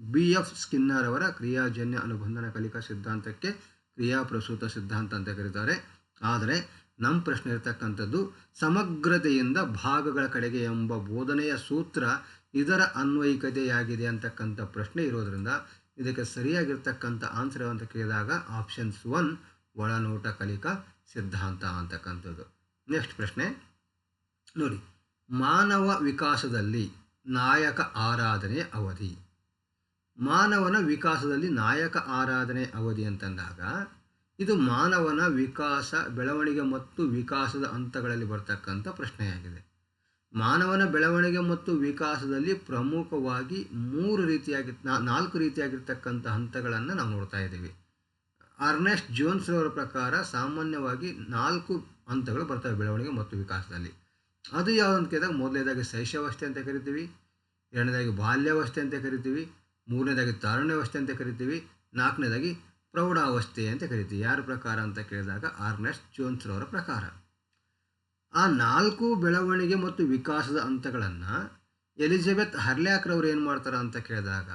BF ಸ್ಕಿನ್ನರ್ ಅವರ ಕ್ರಿಯಾಜನ್ಯ ಅನುಬಂಧನ ಕಲಿಕಾ ಸಿದ್ಧಾಂತಕ್ಕೆ ಕ್ರಿಯಾ ಪ್ರಸೂತ ಸಿದ್ಧಾಂತ ಅಂತ ಕರೀತಾರೆ. ಆದರೆ ನಮ್ಮ ಪ್ರಶ್ನೆ ಇರತಕ್ಕಂಥದ್ದು ಸಮಗ್ರತೆಯಿಂದ ಭಾಗಗಳ ಕಡೆಗೆ ಎಂಬ ಬೋಧನೆಯ ಸೂತ್ರ ಇದರ ಅನ್ವಯಿಕತೆಯಾಗಿದೆ ಅಂತಕ್ಕಂಥ ಪ್ರಶ್ನೆ ಇರೋದ್ರಿಂದ ಇದಕ್ಕೆ ಸರಿಯಾಗಿರ್ತಕ್ಕಂಥ ಆನ್ಸರ್ ಅಂತ ಕೇಳಿದಾಗ ಆಪ್ಷನ್ಸ್ 1 ಒಳನೋಟ ಕಲಿಕಾ ಸಿದ್ಧಾಂತ ಅಂತಕ್ಕಂಥದ್ದು. ನೆಕ್ಸ್ಟ್ ಪ್ರಶ್ನೆ ನೋಡಿ, ಮಾನವ ವಿಕಾಸದಲ್ಲಿ ನಾಯಕ ಆರಾಧನೆ ಅವಧಿ. ಮಾನವನ ವಿಕಾಸದಲ್ಲಿ ನಾಯಕ ಆರಾಧನೆ ಅವಧಿ ಅಂತಂದಾಗ ಇದು ಮಾನವನ ವಿಕಾಸ, ಬೆಳವಣಿಗೆ ಮತ್ತು ವಿಕಾಸದ ಹಂತಗಳಲ್ಲಿ ಬರ್ತಕ್ಕಂಥ ಪ್ರಶ್ನೆಯಾಗಿದೆ. ಮಾನವನ ಬೆಳವಣಿಗೆ ಮತ್ತು ವಿಕಾಸದಲ್ಲಿ ಪ್ರಮುಖವಾಗಿ 4 ರೀತಿಯಾಗಿರ್ತಕ್ಕಂಥ ಹಂತಗಳನ್ನು ನಾವು ನೋಡ್ತಾ ಇದ್ದೀವಿ. ಅರ್ನೆಸ್ಟ್ ಜೋನ್ಸ್ ಅವರ ಪ್ರಕಾರ ಸಾಮಾನ್ಯವಾಗಿ 4 ಹಂತಗಳು ಬರ್ತವೆ ಬೆಳವಣಿಗೆ ಮತ್ತು ವಿಕಾಸದಲ್ಲಿ. ಅದು ಯಾವುದಂತ ಕೇಳಿದಾಗ ಮೊದಲನೇದಾಗಿ ಶೈಶವಾವಸ್ಥೆ ಅಂತ ಕರಿತೀವಿ, ಎರಡನೇದಾಗಿ ಬಾಲ್ಯಾವಸ್ಥೆ ಅಂತ ಕರಿತೀವಿ, ಮೂರನೇದಾಗಿ ತಾರುಣ್ಯಾವಸ್ಥೆ ಅಂತ ಕರಿತೀವಿ, ನಾಲ್ಕನೇದಾಗಿ ಪ್ರೌಢಾವಸ್ಥೆ ಅಂತ ಕರಿತೀವಿ. ಯಾರ ಪ್ರಕಾರ ಅಂತ ಕೇಳಿದಾಗ ಅರ್ನೆಸ್ಟ್ ಜೋನ್ಸ್ ಅವರ ಪ್ರಕಾರ. ಆ 4 ಬೆಳವಣಿಗೆ ಮತ್ತು ವಿಕಾಸದ ಹಂತಗಳನ್ನು ಎಲಿಜಬೆತ್ ಹರ್ಲ್ಯಾಕ್ರವ್ರು ಏನು ಮಾಡ್ತಾರೆ ಅಂತ ಕೇಳಿದಾಗ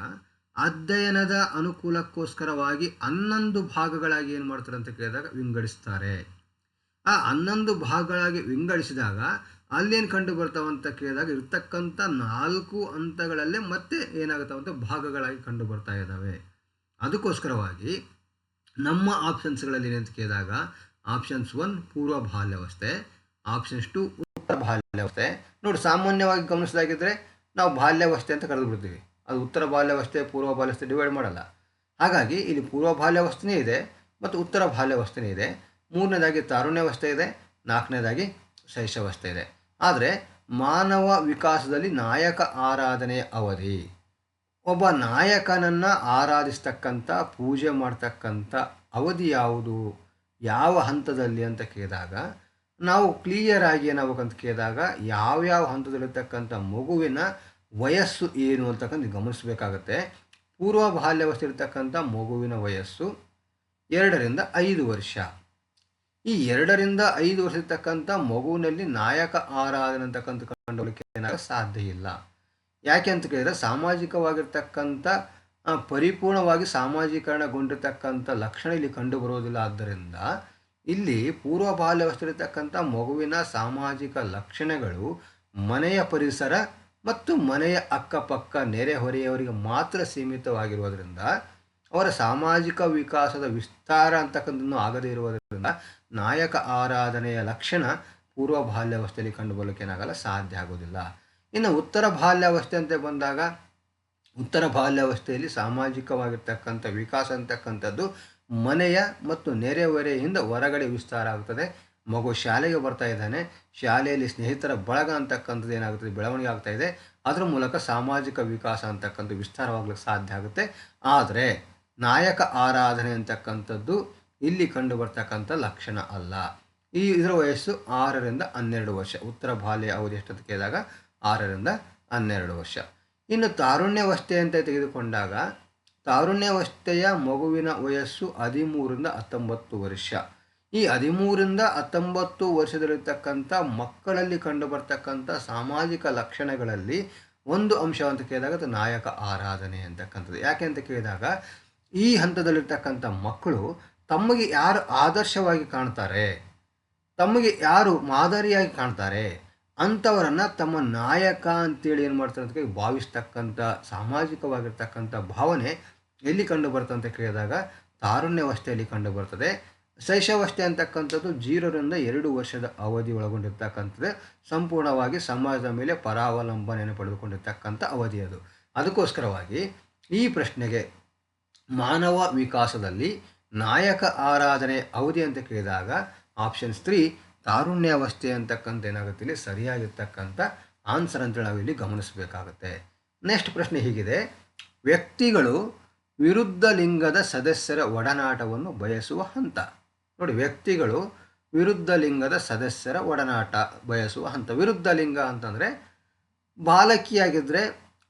ಅಧ್ಯಯನದ ಅನುಕೂಲಕ್ಕೋಸ್ಕರವಾಗಿ 11 ಭಾಗಗಳಾಗಿ ಏನು ಮಾಡ್ತಾರೆ ಅಂತ ಕೇಳಿದಾಗ ವಿಂಗಡಿಸ್ತಾರೆ. ಆ 11 ಭಾಗಗಳಾಗಿ ವಿಂಗಡಿಸಿದಾಗ ಅಲ್ಲೇನು ಕಂಡು ಬರ್ತಾವಂತ ಕೇಳಿದಾಗ ಇರ್ತಕ್ಕಂಥ 4 ಹಂತಗಳಲ್ಲೇ ಮತ್ತೆ ಏನಾಗುತ್ತಾವಂತ ಭಾಗಗಳಾಗಿ ಕಂಡು ಬರ್ತಾ ಇದ್ದಾವೆ. ಅದಕ್ಕೋಸ್ಕರವಾಗಿ ನಮ್ಮ ಆಪ್ಷನ್ಸ್ಗಳಲ್ಲಿ ಏನಂತ ಕೇಳಿದಾಗ ಆಪ್ಷನ್ಸ್ 1 ಪೂರ್ವ ಬಾಲ್ಯಾವಸ್ಥೆ, ಆಪ್ಷನ್ಸ್ 2 ಉತ್ತರ ಬಾಲ್ಯಾವಸ್ಥೆ. ನೋಡಿ, ಸಾಮಾನ್ಯವಾಗಿ ಗಮನಿಸಿದಾಗಿದ್ದರೆ ನಾವು ಬಾಲ್ಯಾವಸ್ಥೆ ಅಂತ ಕರೆದು ಬಿಡ್ತೀವಿ. ಅದು ಉತ್ತರ ಬಾಲ್ಯಾವಸ್ಥೆ ಪೂರ್ವ ಬಾಲ್ಯಾವಸ್ಥೆ ಡಿವೈಡ್ ಮಾಡಲ್ಲ. ಹಾಗಾಗಿ ಇಲ್ಲಿ ಪೂರ್ವ ಬಾಲ್ಯಾವಸ್ಥೆನೇ ಇದೆ ಮತ್ತು ಉತ್ತರ ಬಾಲ್ಯಾವಸ್ಥೆನೇ ಇದೆ. ಮೂರನೇದಾಗಿ ತಾರುಣ್ಯಾವಸ್ಥೆ ಇದೆ, ನಾಲ್ಕನೇದಾಗಿ ಶೈಶವಾವಸ್ಥೆ ಇದೆ. ಆದರೆ ಮಾನವ ವಿಕಾಸದಲ್ಲಿ ನಾಯಕ ಆರಾಧನೆಯ ಅವಧಿ, ಒಬ್ಬ ನಾಯಕನನ್ನು ಆರಾಧಿಸ್ತಕ್ಕಂಥ ಪೂಜೆ ಮಾಡ್ತಕ್ಕಂಥ ಅವಧಿ ಯಾವುದು, ಯಾವ ಹಂತದಲ್ಲಿ ಅಂತ ಕೇಳಿದಾಗ ನಾವು ಕ್ಲಿಯರ್ ಆಗಿ ಏನಾಗಬೇಕಂತ ಕೇಳಿದಾಗ ಯಾವ್ಯಾವ ಹಂತದಲ್ಲಿರ್ತಕ್ಕಂಥ ಮಗುವಿನ ವಯಸ್ಸು ಏನು ಅಂತಕ್ಕಂಥ ಗಮನಿಸಬೇಕಾಗತ್ತೆ. ಪೂರ್ವ ಬಾಲ್ಯಾವಸ್ಥೆ ಇರ್ತಕ್ಕಂಥ ಮಗುವಿನ ವಯಸ್ಸು 2 ರಿಂದ 5 ವರ್ಷ. ಈ 2 ರಿಂದ 5 ವರ್ಷ ಇರ್ತಕ್ಕಂಥ ಮಗುವಿನಲ್ಲಿ ನಾಯಕ ಆರಾಧನೆ ಅಂತಕ್ಕಂಥ ಕಂಡುಕೊಳ್ಳಲಿಕ್ಕೆ ಏನಾಗ ಸಾಧ್ಯ ಇಲ್ಲ. ಯಾಕೆ ಅಂತ ಕೇಳಿದರೆ ಸಾಮಾಜಿಕವಾಗಿರ್ತಕ್ಕಂಥ ಪರಿಪೂರ್ಣವಾಗಿ ಸಾಮಾಜೀಕರಣಗೊಂಡಿರ್ತಕ್ಕಂಥ ಲಕ್ಷಣ ಇಲ್ಲಿ ಕಂಡು ಬರೋದಿಲ್ಲ. ಆದ್ದರಿಂದ ಇಲ್ಲಿ ಪೂರ್ವ ಬಾಲ್ಯಾವಸ್ಥೆ ಇರತಕ್ಕಂಥ ಮಗುವಿನ ಸಾಮಾಜಿಕ ಲಕ್ಷಣಗಳು ಮನೆಯ ಪರಿಸರ ಮತ್ತು ಮನೆಯ ಅಕ್ಕಪಕ್ಕ ನೆರೆಹೊರೆಯವರಿಗೆ ಮಾತ್ರ ಸೀಮಿತವಾಗಿರುವುದರಿಂದ ಅವರ ಸಾಮಾಜಿಕ ವಿಕಾಸದ ವಿಸ್ತಾರ ಅಂತಕ್ಕಂಥದ್ದು ಆಗದೇ ಇರುವುದರಿಂದ ನಾಯಕ ಆರಾಧನೆಯ ಲಕ್ಷಣ ಪೂರ್ವ ಬಾಲ್ಯಾವಸ್ಥೆಯಲ್ಲಿ ಕಂಡುಬರಲಿಕ್ಕೆ ಏನಾಗಲ್ಲ, ಸಾಧ್ಯ ಆಗೋದಿಲ್ಲ. ಇನ್ನು ಉತ್ತರ ಬಾಲ್ಯಾವಸ್ಥೆ ಅಂತ ಬಂದಾಗ ಉತ್ತರ ಬಾಲ್ಯಾವಸ್ಥೆಯಲ್ಲಿ ಸಾಮಾಜಿಕವಾಗಿರ್ತಕ್ಕಂಥ ವಿಕಾಸ ಅಂತಕ್ಕಂಥದ್ದು ಮನೆಯ ಮತ್ತು ನೆರೆಹೊರೆಯಿಂದ ಹೊರಗಡೆ ವಿಸ್ತಾರ ಆಗುತ್ತದೆ. ಮಗು ಶಾಲೆಗೆ ಬರ್ತಾ ಇದ್ದಾನೆ, ಶಾಲೆಯಲ್ಲಿ ಸ್ನೇಹಿತರ ಬಳಗ ಅಂತಕ್ಕಂಥದ್ದು ಏನಾಗುತ್ತದೆ, ಬೆಳವಣಿಗೆ ಆಗ್ತಾ ಇದೆ. ಅದರ ಮೂಲಕ ಸಾಮಾಜಿಕ ವಿಕಾಸ ಅಂತಕ್ಕಂಥ ವಿಸ್ತಾರವಾಗಲಿಕ್ಕೆ ಸಾಧ್ಯ ಆಗುತ್ತೆ. ಆದರೆ ನಾಯಕ ಆರಾಧನೆ ಅಂತಕ್ಕಂಥದ್ದು ಇಲ್ಲಿ ಕಂಡು ಬರ್ತಕ್ಕಂಥ ಲಕ್ಷಣ ಅಲ್ಲ. ಇದರ ವಯಸ್ಸು 6 ರಿಂದ 12 ವರ್ಷ. ಉತ್ತರ ಬಾಲ್ಯ ಅವಧಿ ಎಷ್ಟಂತ ಕೇಳಿದಾಗ 6 ರಿಂದ 12 ವರ್ಷ. ಇನ್ನು ತಾರುಣ್ಯಾವಸ್ಥೆ ಅಂತ ತೆಗೆದುಕೊಂಡಾಗ ತಾರುಣ್ಯಾವಸ್ಥೆಯ ಮಗುವಿನ ವಯಸ್ಸು 13 ರಿಂದ 19 ವರ್ಷ. ಈ 13 ರಿಂದ 19 ವರ್ಷದಲ್ಲಿರ್ತಕ್ಕಂಥ ಮಕ್ಕಳಲ್ಲಿ ಕಂಡು ಬರ್ತಕ್ಕಂಥ ಸಾಮಾಜಿಕ ಲಕ್ಷಣಗಳಲ್ಲಿ ಒಂದು ಅಂಶ ಅಂತ ಕೇಳಿದಾಗ ಅದು ನಾಯಕ ಆರಾಧನೆ ಅಂತಕ್ಕಂಥದ್ದು. ಯಾಕೆ ಅಂತ ಕೇಳಿದಾಗ ಈ ಹಂತದಲ್ಲಿರ್ತಕ್ಕಂಥ ಮಕ್ಕಳು ತಮಗೆ ಯಾರು ಆದರ್ಶವಾಗಿ ಕಾಣ್ತಾರೆ, ತಮಗೆ ಯಾರು ಮಾದರಿಯಾಗಿ ಕಾಣ್ತಾರೆ ಅಂಥವರನ್ನು ತಮ್ಮ ನಾಯಕ ಅಂತೇಳಿ ಏನು ಮಾಡ್ತಾರೆ ಅಂತ ಭಾವಿಸ್ತಕ್ಕಂಥ ಸಾಮಾಜಿಕವಾಗಿರ್ತಕ್ಕಂಥ ಭಾವನೆ ಎಲ್ಲಿ ಕಂಡು ಬರ್ತದೆ ಅಂತ ಕೇಳಿದಾಗ ತಾರುಣ್ಯಾವಸ್ಥೆಯಲ್ಲಿ ಕಂಡು ಬರ್ತದೆ. ಶೈಶವಾವಸ್ಥೆ ಅಂತಕ್ಕಂಥದ್ದು 0 ರಿಂದ 2 ವರ್ಷದ ಅವಧಿ ಒಳಗೊಂಡಿರ್ತಕ್ಕಂಥದ್ದು, ಸಂಪೂರ್ಣವಾಗಿ ಸಮಾಜದ ಮೇಲೆ ಪರಾವಲಂಬನೆಯನ್ನು ಪಡೆದುಕೊಂಡಿರ್ತಕ್ಕಂಥ ಅವಧಿ ಅದು. ಅದಕ್ಕೋಸ್ಕರವಾಗಿ ಈ ಪ್ರಶ್ನೆಗೆ ಮಾನವ ವಿಕಾಸದಲ್ಲಿ ನಾಯಕ ಆರಾಧನೆ ಅವಧಿ ಅಂತ ಕೇಳಿದಾಗ ಆಪ್ಷನ್ಸ್ 3 ತಾರುಣ್ಯಾವಸ್ಥೆ ಅಂತಕ್ಕಂಥ ಏನಾಗುತ್ತೆ ಇಲ್ಲಿ ಸರಿಯಾಗಿರ್ತಕ್ಕಂಥ ಆನ್ಸರ್ ಅಂತೇಳಿ ನಾವು ಇಲ್ಲಿ ಗಮನಿಸಬೇಕಾಗುತ್ತೆ. ನೆಕ್ಸ್ಟ್ ಪ್ರಶ್ನೆ ಹೀಗಿದೆ, ವ್ಯಕ್ತಿಗಳು ವಿರುದ್ಧ ಲಿಂಗದ ಸದಸ್ಯರ ಒಡನಾಟವನ್ನು ಬಯಸುವ ಹಂತ. ನೋಡಿ, ವ್ಯಕ್ತಿಗಳು ವಿರುದ್ಧ ಲಿಂಗದ ಸದಸ್ಯರ ಒಡನಾಟ ಬಯಸುವ ಹಂತ. ವಿರುದ್ಧ ಲಿಂಗ ಅಂತಂದರೆ ಬಾಲಕಿಯಾಗಿದ್ದರೆ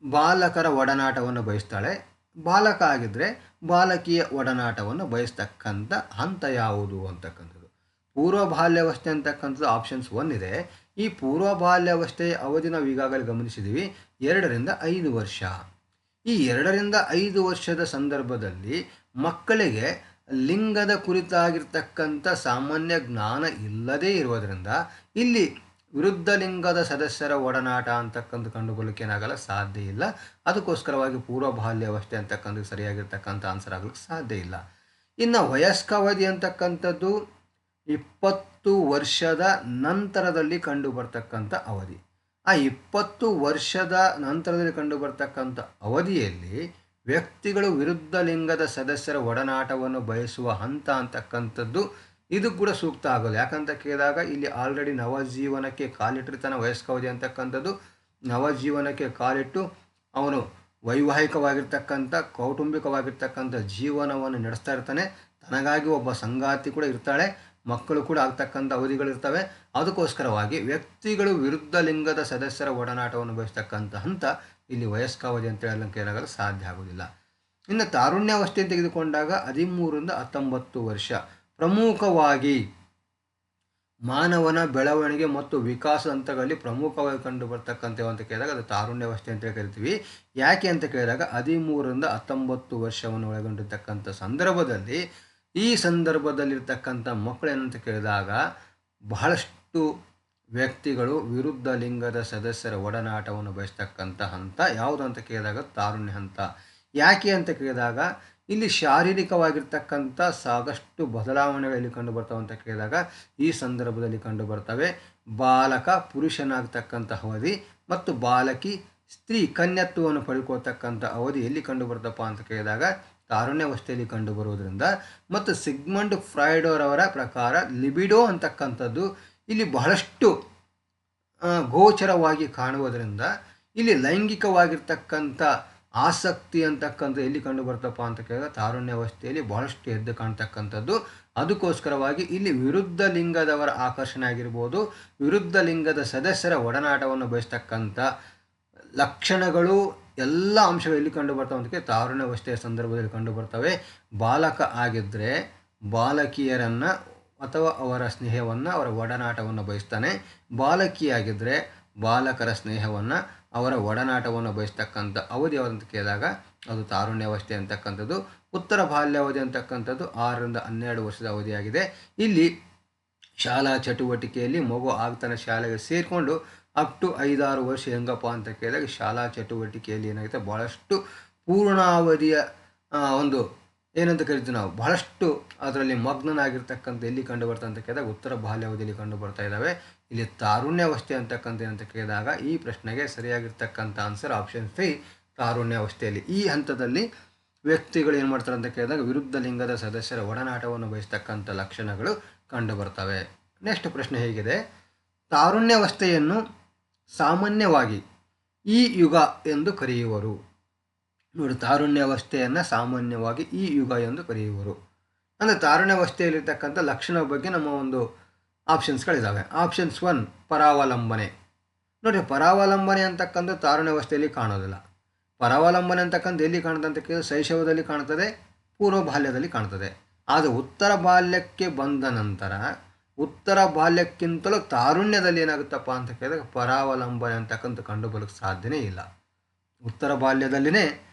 ಬಾಲಕರ ಒಡನಾಟವನ್ನು ಬಯಸ್ತಾಳೆ, ಬಾಲಕ ಆಗಿದ್ದರೆ ಬಾಲಕಿಯ ಒಡನಾಟವನ್ನು ಬಯಸ್ತಕ್ಕಂಥ ಹಂತ ಯಾವುದು ಅಂತಕ್ಕಂಥದ್ದು. ಪೂರ್ವ ಬಾಲ್ಯಾವಸ್ಥೆ ಅಂತಕ್ಕಂಥದ್ದು ಆಪ್ಷನ್ಸ್ 1 ಇದೆ. ಈ ಪೂರ್ವ ಬಾಲ್ಯಾವಸ್ಥೆಯ ಅವಧಿ ನಾವು ಈಗಾಗಲೇ ಗಮನಿಸಿದ್ದೀವಿ 2ರಿಂದ 5 ವರ್ಷ. ಈ 2ರಿಂದ 5 ವರ್ಷದ ಸಂದರ್ಭದಲ್ಲಿ ಮಕ್ಕಳಿಗೆ ಲಿಂಗದ ಕುರಿತಾಗಿರ್ತಕ್ಕಂಥ ಸಾಮಾನ್ಯ ಜ್ಞಾನ ಇಲ್ಲದೇ ಇರುವುದರಿಂದ ಇಲ್ಲಿ ವಿರುದ್ಧ ಲಿಂಗದ ಸದಸ್ಯರ ಒಡನಾಟ ಅಂತಕ್ಕಂಥ ಕಂಡುಬರಲಿಕ್ಕೆ ಏನಾಗಲ್ಲ, ಸಾಧ್ಯ ಇಲ್ಲ. ಅದಕ್ಕೋಸ್ಕರವಾಗಿ ಪೂರ್ವ ಬಾಲ್ಯಾವಸ್ಥೆ ಅಂತಕ್ಕಂಥ ಸರಿಯಾಗಿರ್ತಕ್ಕಂಥ ಆನ್ಸರ್ ಆಗಲಿಕ್ಕೆ ಸಾಧ್ಯ ಇಲ್ಲ. ಇನ್ನು ವಯಸ್ಕಾವಧಿ ಅಂತಕ್ಕಂಥದ್ದು 20 ವರ್ಷದ ನಂತರದಲ್ಲಿ ಕಂಡು ಬರ್ತಕ್ಕಂಥ ಅವಧಿ. ಆ 20 ವರ್ಷದ ನಂತರದಲ್ಲಿ ಕಂಡು ಬರ್ತಕ್ಕಂಥ ಅವಧಿಯಲ್ಲಿ ವ್ಯಕ್ತಿಗಳು ವಿರುದ್ಧ ಲಿಂಗದ ಸದಸ್ಯರ ಒಡನಾಟವನ್ನು ಬಯಸುವ ಹಂತ ಅಂತಕ್ಕಂಥದ್ದು ಇದು ಕೂಡ ಸೂಕ್ತ ಆಗೋದು. ಯಾಕಂತ ಕೇಳಿದಾಗ ಇಲ್ಲಿ ಆಲ್ರೆಡಿ ನವಜೀವನಕ್ಕೆ ಕಾಲಿಟ್ಟಿರ್ತಾನೆ. ವಯಸ್ಕಾವಧಿ ಅಂತಕ್ಕಂಥದ್ದು ನವಜೀವನಕ್ಕೆ ಕಾಲಿಟ್ಟು ಅವನು ವೈವಾಹಿಕವಾಗಿರ್ತಕ್ಕಂಥ ಕೌಟುಂಬಿಕವಾಗಿರ್ತಕ್ಕಂಥ ಜೀವನವನ್ನು ನಡೆಸ್ತಾ ಇರ್ತಾನೆ. ತನಗಾಗಿ ಒಬ್ಬ ಸಂಗಾತಿ ಕೂಡ ಇರ್ತಾಳೆ, ಮಕ್ಕಳು ಕೂಡ ಆಗ್ತಕ್ಕಂಥ ಅವಧಿಗಳಿರ್ತವೆ. ಅದಕ್ಕೋಸ್ಕರವಾಗಿ ವ್ಯಕ್ತಿಗಳು ವಿರುದ್ಧ ಲಿಂಗದ ಸದಸ್ಯರ ಒಡನಾಟವನ್ನು ಬಯಸ್ತಕ್ಕಂಥ ಹಂತ ಇಲ್ಲಿ ವಯಸ್ಕಾವಧಿ ಅಂತ ಹೇಳಲಿಕ್ಕೆ ಏನಾಗಲು ಸಾಧ್ಯ ಆಗೋದಿಲ್ಲ. ಇನ್ನು ತಾರುಣ್ಯಾವಸ್ಥೆ ತೆಗೆದುಕೊಂಡಾಗ 13ರಿಂದ 19 ವರ್ಷ. ಪ್ರಮುಖವಾಗಿ ಮಾನವನ ಬೆಳವಣಿಗೆ ಮತ್ತು ವಿಕಾಸ ಹಂತಗಳಲ್ಲಿ ಪ್ರಮುಖವಾಗಿ ಕಂಡು ಬರ್ತಕ್ಕಂಥ ಅಂತ ಕೇಳಿದಾಗ ಅದು ತಾರುಣ್ಯಾವಸ್ಥೆ ಅಂತ ಕರಿತೀವಿ. ಯಾಕೆ ಅಂತ ಕೇಳಿದಾಗ 13ರಿಂದ 19 ವರ್ಷವನ್ನು ಒಳಗೊಂಡಿರ್ತಕ್ಕಂಥ ಸಂದರ್ಭದಲ್ಲಿ ಈ ಸಂದರ್ಭದಲ್ಲಿರ್ತಕ್ಕಂಥ ಮಕ್ಕಳು ಏನಂತ ಕೇಳಿದಾಗ ಬಹಳಷ್ಟು ವ್ಯಕ್ತಿಗಳು ವಿರುದ್ಧ ಲಿಂಗದ ಸದಸ್ಯರ ಒಡನಾಟವನ್ನು ಬಯಸ್ತಕ್ಕಂಥ ಹಂತ ಯಾವುದು ಅಂತ ಕೇಳಿದಾಗ ತಾರುಣ್ಯ ಹಂತ. ಯಾಕೆ ಅಂತ ಕೇಳಿದಾಗ ಇಲ್ಲಿ ಶಾರೀರಿಕವಾಗಿರ್ತಕ್ಕಂಥ ಸಾಕಷ್ಟು ಬದಲಾವಣೆಗಳಲ್ಲಿ ಕಂಡು ಬರ್ತಾವೆ ಅಂತ ಕೇಳಿದಾಗ ಈ ಸಂದರ್ಭದಲ್ಲಿ ಕಂಡು ಬರ್ತವೆ. ಬಾಲಕ ಪುರುಷನಾಗ್ತಕ್ಕಂಥ ಅವಧಿ ಮತ್ತು ಬಾಲಕಿ ಸ್ತ್ರೀ ಕನ್ಯತ್ವವನ್ನು ಪಡ್ಕೊಳ್ತಕ್ಕಂಥ ಅವಧಿ ಎಲ್ಲಿ ಕಂಡು ಬರ್ತಪ್ಪ ಅಂತ ಕೇಳಿದಾಗ ತಾರುಣ್ಯಾವಸ್ಥೆಯಲ್ಲಿ ಕಂಡು ಬರುವುದರಿಂದ ಮತ್ತು ಸಿಗ್ಮಂಡ್ ಫ್ರಾಯ್ಡ್ ಅವರ ಪ್ರಕಾರ ಲಿಬಿಡೋ ಅಂತಕ್ಕಂಥದ್ದು ಇಲ್ಲಿ ಬಹಳಷ್ಟು ಗೋಚರವಾಗಿ ಕಾಣುವುದರಿಂದ ಇಲ್ಲಿ ಲೈಂಗಿಕವಾಗಿರ್ತಕ್ಕಂಥ ಆಸಕ್ತಿ ಅಂತಕ್ಕಂಥ ಎಲ್ಲಿ ಕಂಡು ಬರ್ತಪ್ಪ ಅಂತ ಕೇಳಿದಾಗ ತಾರುಣ್ಯಾವಸ್ಥೆಯಲ್ಲಿ ಬಹಳಷ್ಟು ಎದ್ದು ಕಾಣ್ತಕ್ಕಂಥದ್ದು. ಅದಕ್ಕೋಸ್ಕರವಾಗಿ ಇಲ್ಲಿ ವಿರುದ್ಧ ಲಿಂಗದವರ ಆಕರ್ಷಣೆ ಆಗಿರ್ಬೋದು, ವಿರುದ್ಧ ಲಿಂಗದ ಸದಸ್ಯರ ಒಡನಾಟವನ್ನು ಬಯಸ್ತಕ್ಕಂಥ ಲಕ್ಷಣಗಳು ಎಲ್ಲ ಅಂಶಗಳು ಎಲ್ಲಿ ಕಂಡು ಬರ್ತಾವೆ ಅಂತ ತಾರುಣ್ಯಾವಸ್ಥೆಯ ಸಂದರ್ಭದಲ್ಲಿ ಕಂಡು ಬರ್ತವೆ. ಬಾಲಕ ಆಗಿದ್ದರೆ ಬಾಲಕಿಯರನ್ನು ಅಥವಾ ಅವರ ಸ್ನೇಹವನ್ನು ಅವರ ಒಡನಾಟವನ್ನು ಬಯಸ್ತಾನೆ. ಬಾಲಕಿಯಾಗಿದ್ದರೆ ಬಾಲಕರ ಸ್ನೇಹವನ್ನು ಅವರ ಒಡನಾಟವನ್ನು ಬಯಸ್ತಕ್ಕಂಥ ಅವಧಿ ಯಾವುದು ಅಂತ ಕೇಳಿದಾಗ ಅದು ತಾರುಣ್ಯಾವಸ್ಥೆ ಅಂತಕ್ಕಂಥದ್ದು. ಉತ್ತರ ಬಾಲ್ಯಾವಧಿ ಅಂತಕ್ಕಂಥದ್ದು 6ರಿಂದ 12 ವರ್ಷದ ಅವಧಿಯಾಗಿದೆ. ಇಲ್ಲಿ ಶಾಲಾ ಚಟುವಟಿಕೆಯಲ್ಲಿ ಮಗು ಆಗ್ತಾನೆ ಶಾಲೆಗೆ ಸೇರಿಕೊಂಡು ಅಪ್ ಟು 5-6 ವರ್ಷ ಹೆಂಗಪ್ಪ ಅಂತ ಕೇಳಿದಾಗ ಶಾಲಾ ಚಟುವಟಿಕೆಯಲ್ಲಿ ಏನಾಗುತ್ತೆ ಬಹಳಷ್ಟು ಪೂರ್ಣಾವಧಿಯ ಒಂದು ಏನಂತ ಕರಿತೀವಿ ನಾವು ಬಹಳಷ್ಟು ಅದರಲ್ಲಿ ಮಗ್ನನಾಗಿರ್ತಕ್ಕಂಥ ಎಲ್ಲಿ ಕಂಡು ಬರ್ತಾ ಅಂತ ಕೇಳಿದಾಗ ಉತ್ತರ ಬಾಲ್ಯಾವಧಿಯಲ್ಲಿ ಕಂಡು ಬರ್ತಾ ಇದ್ದಾವೆ. ಇಲ್ಲಿ ತಾರುಣ್ಯಾವಸ್ಥೆ ಅಂತಕ್ಕಂಥ ಏನಂತ ಕೇಳಿದಾಗ ಈ ಪ್ರಶ್ನೆಗೆ ಸರಿಯಾಗಿರ್ತಕ್ಕಂಥ ಆನ್ಸರ್ ಆಪ್ಷನ್ 3 ತಾರುಣ್ಯಾವಸ್ಥೆಯಲ್ಲಿ. ಈ ಹಂತದಲ್ಲಿ ವ್ಯಕ್ತಿಗಳು ಏನು ಮಾಡ್ತಾರೆ ಅಂತ ಕೇಳಿದಾಗ ವಿರುದ್ಧ ಲಿಂಗದ ಸದಸ್ಯರ ಒಡನಾಟವನ್ನು ಬಯಸ್ತಕ್ಕಂಥ ಲಕ್ಷಣಗಳು ಕಂಡು ಬರ್ತವೆ. ನೆಕ್ಸ್ಟ್ ಪ್ರಶ್ನೆ ಹೇಗಿದೆ, ತಾರುಣ್ಯಾವಸ್ಥೆಯನ್ನು ಸಾಮಾನ್ಯವಾಗಿ ಈ ಯುಗ ಎಂದು ಕರೆಯುವರು. ನೋಡಿ, ತಾರುಣ್ಯಾವಸ್ಥೆಯನ್ನು ಸಾಮಾನ್ಯವಾಗಿ ಈ ಯುಗ ಎಂದು ಕರೆಯುವರು. ಅಂದರೆ ತಾರುಣ್ಯಾವಸ್ಥೆಯಲ್ಲಿರ್ತಕ್ಕಂಥ ಲಕ್ಷಣದ ಬಗ್ಗೆ ನಮ್ಮ ಒಂದು ಆಪ್ಷನ್ಸ್ಗಳಿದ್ದಾವೆ. ಆಪ್ಷನ್ಸ್ 1 ಪರಾವಲಂಬನೆ. ನೋಡಿ, ಪರಾವಲಂಬನೆ ಅಂತಕ್ಕಂಥ ತಾರುಣ್ಯಾವಸ್ಥೆಯಲ್ಲಿ ಕಾಣೋದಿಲ್ಲ. ಪರಾವಲಂಬನೆ ಅಂತಕ್ಕಂಥ ಎಲ್ಲಿ ಕಾಣುತ್ತೆ ಅಂತ ಕೇಳಿದ್ರೆ ಶೈಶವದಲ್ಲಿ ಕಾಣ್ತದೆ, ಪೂರ್ವ ಬಾಲ್ಯದಲ್ಲಿ ಕಾಣ್ತದೆ. ಆದರೆ ಉತ್ತರ ಬಾಲ್ಯಕ್ಕೆ ಬಂದ ನಂತರ ಉತ್ತರ ಬಾಲ್ಯಕ್ಕಿಂತಲೂ ತಾರುಣ್ಯದಲ್ಲಿ ಏನಾಗುತ್ತಪ್ಪ ಅಂತ ಕೇಳಿದಾಗ ಪರಾವಲಂಬನೆ ಅಂತಕ್ಕಂಥ ಕಂಡು ಬರೋಕ್ಕೆ ಸಾಧ್ಯನೇ ಇಲ್ಲ. ಉತ್ತರ ಬಾಲ್ಯದಲ್ಲಿನೇ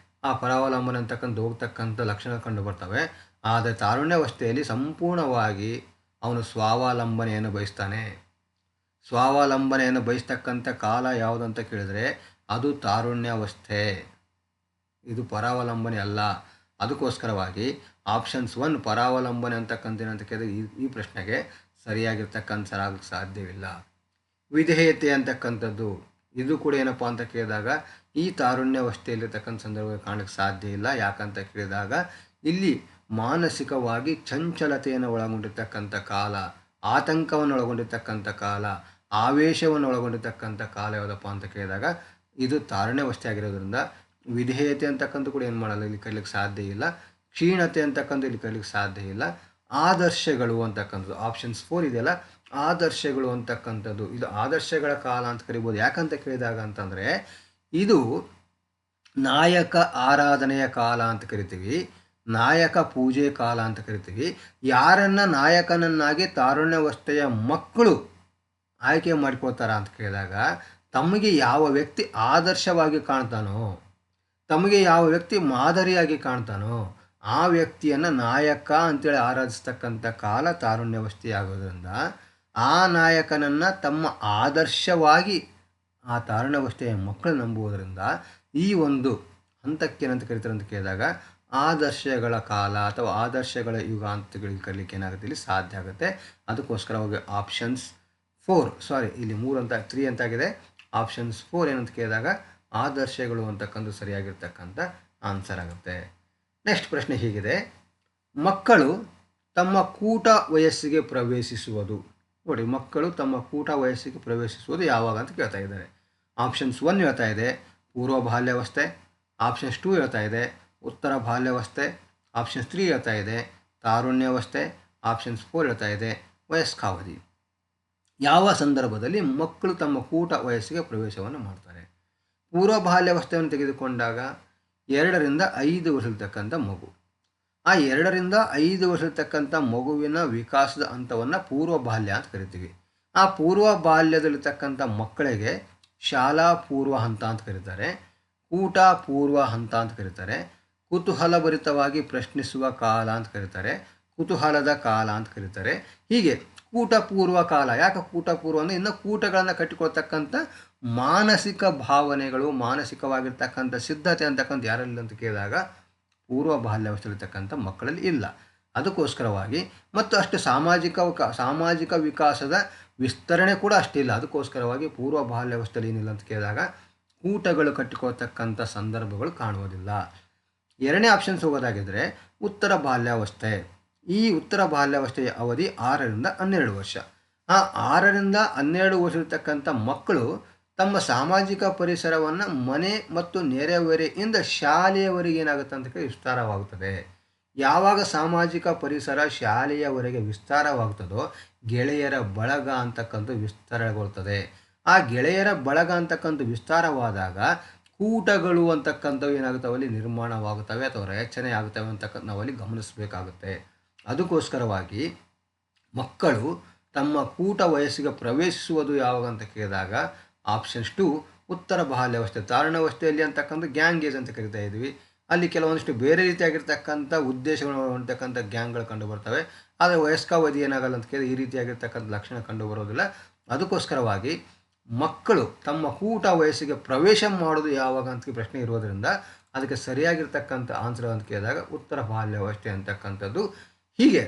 ಆ ಪರಾವಲಂಬನೆ ಅಂತಕ್ಕಂಥ ಹೋಗ್ತಕ್ಕಂಥ ಲಕ್ಷಣ ಕಂಡು ಬರ್ತವೆ. ಆದರೆ ತಾರುಣ್ಯಾವಸ್ಥೆಯಲ್ಲಿ ಸಂಪೂರ್ಣವಾಗಿ ಅವನು ಸ್ವಾವಲಂಬನೆಯನ್ನು ಬಯಸ್ತಾನೆ. ಸ್ವಾವಲಂಬನೆಯನ್ನು ಬಯಸ್ತಕ್ಕಂಥ ಕಾಲ ಯಾವುದಂತ ಕೇಳಿದರೆ ಅದು ತಾರುಣ್ಯಾವಸ್ಥೆ, ಇದು ಪರಾವಲಂಬನೆ ಅಲ್ಲ. ಅದಕ್ಕೋಸ್ಕರವಾಗಿ ಆಪ್ಷನ್ಸ್ 1 ಪರಾವಲಂಬನೆ ಅಂತಕ್ಕಂಥ ಏನಂತ ಕೇಳಿದ್ರೆ ಈ ಪ್ರಶ್ನೆಗೆ ಸರಿಯಾಗಿರ್ತಕ್ಕಂಥ ಆಗಕ್ಕೆ ಸಾಧ್ಯವಿಲ್ಲ. ವಿಧೇಯತೆ ಅಂತಕ್ಕಂಥದ್ದು ಇದು ಕೂಡ ಏನಪ್ಪ ಅಂತ ಕೇಳಿದಾಗ ಈ ತಾರುಣ್ಯಾವಸ್ಥೆಯಲ್ಲಿರ್ತಕ್ಕಂಥ ಸಂದರ್ಭದಲ್ಲಿ ಕಾಣಕ್ಕೆ ಸಾಧ್ಯ ಇಲ್ಲ. ಯಾಕಂತ ಕೇಳಿದಾಗ ಇಲ್ಲಿ ಮಾನಸಿಕವಾಗಿ ಚಂಚಲತೆಯನ್ನು ಒಳಗೊಂಡಿರ್ತಕ್ಕಂಥ ಕಾಲ, ಆತಂಕವನ್ನು ಒಳಗೊಂಡಿರ್ತಕ್ಕಂಥ ಕಾಲ, ಆವೇಶವನ್ನು ಒಳಗೊಂಡಿರ್ತಕ್ಕಂಥ ಕಾಲ ಯಾವುದಪ್ಪ ಅಂತ ಕೇಳಿದಾಗ ಇದು ತಾರುಣ್ಯಾವಸ್ಥೆ ಆಗಿರೋದ್ರಿಂದ ವಿಧೇಯತೆ ಅಂತಕ್ಕಂಥ ಕೂಡ ಏನು ಮಾಡಲ್ಲ, ಇಲ್ಲಿ ಕರೀಲಿಕ್ಕೆ ಸಾಧ್ಯ ಇಲ್ಲ. ಕ್ಷೀಣತೆ ಅಂತಕ್ಕಂಥ ಇಲ್ಲಿ ಕರೀಲಿಕ್ಕೆ ಸಾಧ್ಯ ಇಲ್ಲ. ಆದರ್ಶಗಳು ಅಂತಕ್ಕಂಥದ್ದು ಆಪ್ಷನ್ಸ್ 4 ಇದೆಯಲ್ಲ, ಆದರ್ಶಗಳು ಅಂತಕ್ಕಂಥದ್ದು ಇದು ಆದರ್ಶಗಳ ಕಾಲ ಅಂತ ಕರಿಬೋದು. ಯಾಕಂತ ಕೇಳಿದಾಗ ಅಂತಂದರೆ ಇದು ನಾಯಕ ಆರಾಧನೆಯ ಕಾಲ ಅಂತ ಕರಿತೀವಿ, ನಾಯಕ ಪೂಜೆ ಕಾಲ ಅಂತ ಕರಿತೀವಿ. ಯಾರನ್ನ ನಾಯಕನನ್ನಾಗಿ ತಾರುಣ್ಯಾವಸ್ಥೆಯ ಮಕ್ಕಳು ಆಯ್ಕೆ ಮಾಡಿಕೊಳ್ತಾರ ಅಂತ ಕೇಳಿದಾಗ ತಮಗೆ ಯಾವ ವ್ಯಕ್ತಿ ಆದರ್ಶವಾಗಿ ಕಾಣ್ತಾನೋ, ತಮಗೆ ಯಾವ ವ್ಯಕ್ತಿ ಮಾದರಿಯಾಗಿ ಕಾಣ್ತಾನೋ ಆ ವ್ಯಕ್ತಿಯನ್ನು ನಾಯಕ ಅಂತೇಳಿ ಆರಾಧಿಸ್ತಕ್ಕಂಥ ಕಾಲ ತಾರುಣ್ಯಾವಸ್ಥೆ ಆಗೋದ್ರಿಂದ ಆ ನಾಯಕನನ್ನು ತಮ್ಮ ಆದರ್ಶವಾಗಿ ಆ ತಾರುಣ್ಯಾವಸ್ಥೆಯ ಮಕ್ಕಳು ನಂಬುವುದರಿಂದ ಈ ಒಂದು ಹಂತಕ್ಕೇನಂತ ಕರೀತಾರೆ ಅಂತ ಕೇಳಿದಾಗ ಆದರ್ಶಗಳ ಕಾಲ ಅಥವಾ ಆದರ್ಶಗಳ ಯುಗ ಅಂತ ಕರೀಲಿಕ್ಕೆ ಏನಾಗುತ್ತೆ, ಇಲ್ಲಿ ಸಾಧ್ಯ ಆಗುತ್ತೆ. ಅದಕ್ಕೋಸ್ಕರವಾಗಿ ಆಪ್ಷನ್ಸ್ 4 ಇಲ್ಲಿ 3 ಅಂತ 3 ಅಂತಾಗಿದೆ. ಆಪ್ಷನ್ಸ್ 4 ಏನಂತ ಕೇಳಿದಾಗ ಆದರ್ಶಗಳು ಅಂತಕ್ಕಂಥ ಸರಿಯಾಗಿರ್ತಕ್ಕಂಥ ಆನ್ಸರ್ ಆಗುತ್ತೆ. ನೆಕ್ಸ್ಟ್ ಪ್ರಶ್ನೆ ಹೀಗಿದೆ, ಮಕ್ಕಳು ತಮ್ಮ ಕೂಟ ವಯಸ್ಸಿಗೆ ಪ್ರವೇಶಿಸುವುದು. ನೋಡಿ, ಮಕ್ಕಳು ತಮ್ಮ ಕೂಟ ವಯಸ್ಸಿಗೆ ಪ್ರವೇಶಿಸುವುದು ಯಾವಾಗ ಅಂತ ಕೇಳ್ತಾ ಇದ್ದಾರೆ. ಆಪ್ಷನ್ಸ್ 1 ಹೇಳ್ತಾ ಇದೆ ಪೂರ್ವ ಬಾಲ್ಯಾವಸ್ಥೆ, ಆಪ್ಷನ್ಸ್ 2 ಹೇಳ್ತಾ ಇದೆ ಉತ್ತರ ಬಾಲ್ಯಾವಸ್ಥೆ, ಆಪ್ಷನ್ಸ್ 3 ಹೇಳ್ತಾ ಇದೆ ತಾರುಣ್ಯಾವಸ್ಥೆ, ಆಪ್ಷನ್ಸ್ 4 ಹೇಳ್ತಾ ಇದೆ ವಯಸ್ಕಾವಧಿ. ಯಾವ ಸಂದರ್ಭದಲ್ಲಿ ಮಕ್ಕಳು ತಮ್ಮ ಕೂಟ ವಯಸ್ಸಿಗೆ ಪ್ರವೇಶವನ್ನು ಮಾಡ್ತಾರೆ? ಪೂರ್ವ ಬಾಲ್ಯಾವಸ್ಥೆಯನ್ನು ತೆಗೆದುಕೊಂಡಾಗ 2 ರಿಂದ 5 ವರ್ಷದತಕ್ಕಂಥ ಮಗು, ಆ 2 ರಿಂದ 5 ವರ್ಷದತಕ್ಕಂಥ ಮಗುವಿನ ವಿಕಾಸದ ಹಂತವನ್ನು ಪೂರ್ವ ಬಾಲ್ಯ ಅಂತ ಕರಿತೀವಿ. ಆ ಪೂರ್ವ ಬಾಲ್ಯದಲ್ಲಿರ್ತಕ್ಕಂಥ ಮಕ್ಕಳಿಗೆ ಶಾಲಾ ಪೂರ್ವ ಹಂತ ಅಂತ ಕರೀತಾರೆ, ಕೂಟ ಪೂರ್ವ ಹಂತ ಅಂತ ಕರೀತಾರೆ, ಕುತೂಹಲಭರಿತವಾಗಿ ಪ್ರಶ್ನಿಸುವ ಕಾಲ ಅಂತ ಕರೀತಾರೆ, ಕುತೂಹಲದ ಕಾಲ ಅಂತ ಕರೀತಾರೆ. ಹೀಗೆ ಕೂಟ ಪೂರ್ವ ಕಾಲ. ಯಾಕೆ ಕೂಟ ಪೂರ್ವ ಅಂದರೆ ಇನ್ನು ಕೂಟಗಳನ್ನು ಕಟ್ಟಿಕೊಳ್ತಕ್ಕಂಥ ಮಾನಸಿಕ ಭಾವನೆಗಳು, ಮಾನಸಿಕವಾಗಿರ್ತಕ್ಕಂಥ ಸಿದ್ಧತೆ ಅಂತಕ್ಕಂಥ ಯಾರಲ್ಲಿ ಅಂತ ಕೇಳಿದಾಗ ಪೂರ್ವ ಬಾಲ್ಯಾವಸ್ಥೆಯಲ್ಲಿರ್ತಕ್ಕಂಥ ಮಕ್ಕಳಲ್ಲಿ ಇಲ್ಲ. ಅದಕ್ಕೋಸ್ಕರವಾಗಿ ಮತ್ತು ಅಷ್ಟು ಸಾಮಾಜಿಕ ವಿಕಾಸದ ವಿಸ್ತರಣೆ ಕೂಡ ಅಷ್ಟಿಲ್ಲ. ಅದಕ್ಕೋಸ್ಕರವಾಗಿ ಪೂರ್ವ ಬಾಲ್ಯಾವಸ್ಥೆಯಲ್ಲಿ ಏನಿಲ್ಲ ಅಂತ ಕೇಳಿದಾಗ ಕೂಟಗಳು ಕಟ್ಟಿಕೊಳ್ತಕ್ಕಂಥ ಸಂದರ್ಭಗಳು ಕಾಣುವುದಿಲ್ಲ. 2ನೇ ಆಪ್ಷನ್ಸ್ ಹೋಗೋದಾಗಿದ್ದರೆ ಉತ್ತರ ಬಾಲ್ಯಾವಸ್ಥೆ. ಈ ಉತ್ತರ ಬಾಲ್ಯಾವಸ್ಥೆಯ ಅವಧಿ 6 ರಿಂದ 12 ವರ್ಷ. ಆ 6 ರಿಂದ 12 ವರ್ಷ ಇರತಕ್ಕಂಥ ಮಕ್ಕಳು ತಮ್ಮ ಸಾಮಾಜಿಕ ಪರಿಸರವನ್ನು ಮನೆ ಮತ್ತು ನೆರೆಹೊರೆಯಿಂದ ಶಾಲೆಯವರೆಗೆ ಏನಾಗುತ್ತೆ ಅಂತ ವಿಸ್ತಾರವಾಗುತ್ತದೆ. ಯಾವಾಗ ಸಾಮಾಜಿಕ ಪರಿಸರ ಶಾಲೆಯವರೆಗೆ ವಿಸ್ತಾರವಾಗ್ತದೋ ಗೆಳೆಯರ ಬಳಗ ಅಂತಕ್ಕಂಥ ವಿಸ್ತಾರಗೊಳ್ತದೆ. ಆ ಗೆಳೆಯರ ಬಳಗ ಅಂತಕ್ಕಂಥ ವಿಸ್ತಾರವಾದಾಗ ಕೂಟಗಳು ಅಂತಕ್ಕಂಥವು ಏನಾಗುತ್ತವೆ ಅಲ್ಲಿ ನಿರ್ಮಾಣವಾಗುತ್ತವೆ ಅಥವಾ ರಚನೆ ಆಗುತ್ತವೆ ಅಂತಕ್ಕಂಥ ನಾವಲ್ಲಿ ಗಮನಿಸಬೇಕಾಗುತ್ತೆ. ಅದಕ್ಕೋಸ್ಕರವಾಗಿ ಮಕ್ಕಳು ತಮ್ಮ ಕೂಟ ವಯಸ್ಸಿಗೆ ಪ್ರವೇಶಿಸುವುದು ಯಾವಾಗ ಅಂತ ಕೇಳಿದಾಗ ಆಪ್ಷನ್ಸ್ 2 ಉತ್ತರ ಬಾಲ್ಯಾವಸ್ಥೆ. ತಾರುಣ್ಯಾವಸ್ಥೆಯಲ್ಲಿ ಅಂತಕ್ಕಂಥ ಗ್ಯಾಂಗ್ ಏಜ್ ಅಂತ ಕರಿತಾ ಇದ್ವಿ. ಅಲ್ಲಿ ಕೆಲವೊಂದಿಷ್ಟು ಬೇರೆ ರೀತಿಯಾಗಿರ್ತಕ್ಕಂಥ ಉದ್ದೇಶಗಳು ಹೊಂದತಕ್ಕಂಥ ಗ್ಯಾಂಗ್ಗಳು ಕಂಡು ಬರ್ತವೆ. ಆದರೆ ವಯಸ್ಕಾವಧಿ ಏನಾಗಲ್ಲ ಅಂತ ಕೇಳಿದ್ರೆ ಈ ರೀತಿಯಾಗಿರ್ತಕ್ಕಂಥ ಲಕ್ಷಣ ಕಂಡು ಬರೋದಿಲ್ಲ. ಅದಕ್ಕೋಸ್ಕರವಾಗಿ ಮಕ್ಕಳು ತಮ್ಮ ಕೂಟ ವಯಸ್ಸಿಗೆ ಪ್ರವೇಶ ಮಾಡೋದು ಯಾವಾಗ ಅಂತ ಪ್ರಶ್ನೆ ಇರೋದರಿಂದ ಅದಕ್ಕೆ ಸರಿಯಾಗಿರ್ತಕ್ಕಂಥ ಆನ್ಸರ್ ಅಂತ ಕೇಳಿದಾಗ ಉತ್ತರ ಬಾಲ್ಯಾವಸ್ಥೆ ಅಂತಕ್ಕಂಥದ್ದು. ಹೀಗೆ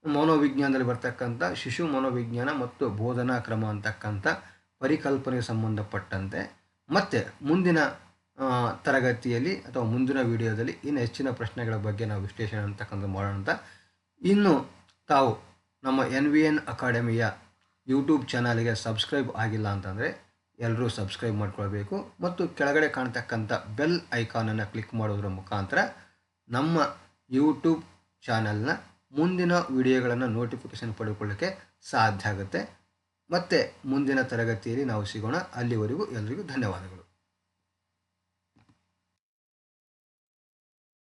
ಮನೋವಿಜ್ಞಾನದಲ್ಲಿ ಬರ್ತಕ್ಕಂಥ ಶಿಶು ಮನೋವಿಜ್ಞಾನ ಮತ್ತು ಬೋಧನಾ ಕ್ರಮ ಅಂತಕ್ಕಂಥ ಪರಿಕಲ್ಪನೆಗೆ ಸಂಬಂಧಪಟ್ಟಂತೆ ಮತ್ತು ಮುಂದಿನ ತರಗತಿಯಲ್ಲಿ ಅಥವಾ ಮುಂದಿನ ವಿಡಿಯೋದಲ್ಲಿ ಇನ್ನು ಹೆಚ್ಚಿನ ಪ್ರಶ್ನೆಗಳ ಬಗ್ಗೆ ನಾವು ವಿಶ್ಲೇಷಣೆ ಅಂತಕ್ಕಂಥ ಮಾಡೋಣ ಅಂತ. ಇನ್ನು ತಾವು ನಮ್ಮ NVN ಅಕಾಡೆಮಿಯ ಯೂಟ್ಯೂಬ್ ಚಾನಲ್ಗೆ ಸಬ್ಸ್ಕ್ರೈಬ್ ಆಗಿಲ್ಲ ಅಂತಂದರೆ ಎಲ್ಲರೂ ಸಬ್ಸ್ಕ್ರೈಬ್ ಮಾಡ್ಕೊಳ್ಬೇಕು ಮತ್ತು ಕೆಳಗಡೆ ಕಾಣ್ತಕ್ಕಂಥ ಬೆಲ್ ಐಕಾನನ್ನು ಕ್ಲಿಕ್ ಮಾಡೋದ್ರ ಮುಖಾಂತರ ನಮ್ಮ ಯೂಟ್ಯೂಬ್ ಚಾನಲ್ನ ಮುಂದಿನ ವಿಡಿಯೋಗಳನ್ನು ನೋಟಿಫಿಕೇಷನ್ ಪಡೆದುಕೊಳ್ಳೋಕ್ಕೆ ಸಾಧ್ಯ ಆಗುತ್ತೆ. ಮತ್ತು ಮುಂದಿನ ತರಗತಿಯಲ್ಲಿ ನಾವು ಸಿಗೋಣ. ಅಲ್ಲಿವರೆಗೂ ಎಲ್ಲರಿಗೂ ಧನ್ಯವಾದಗಳು.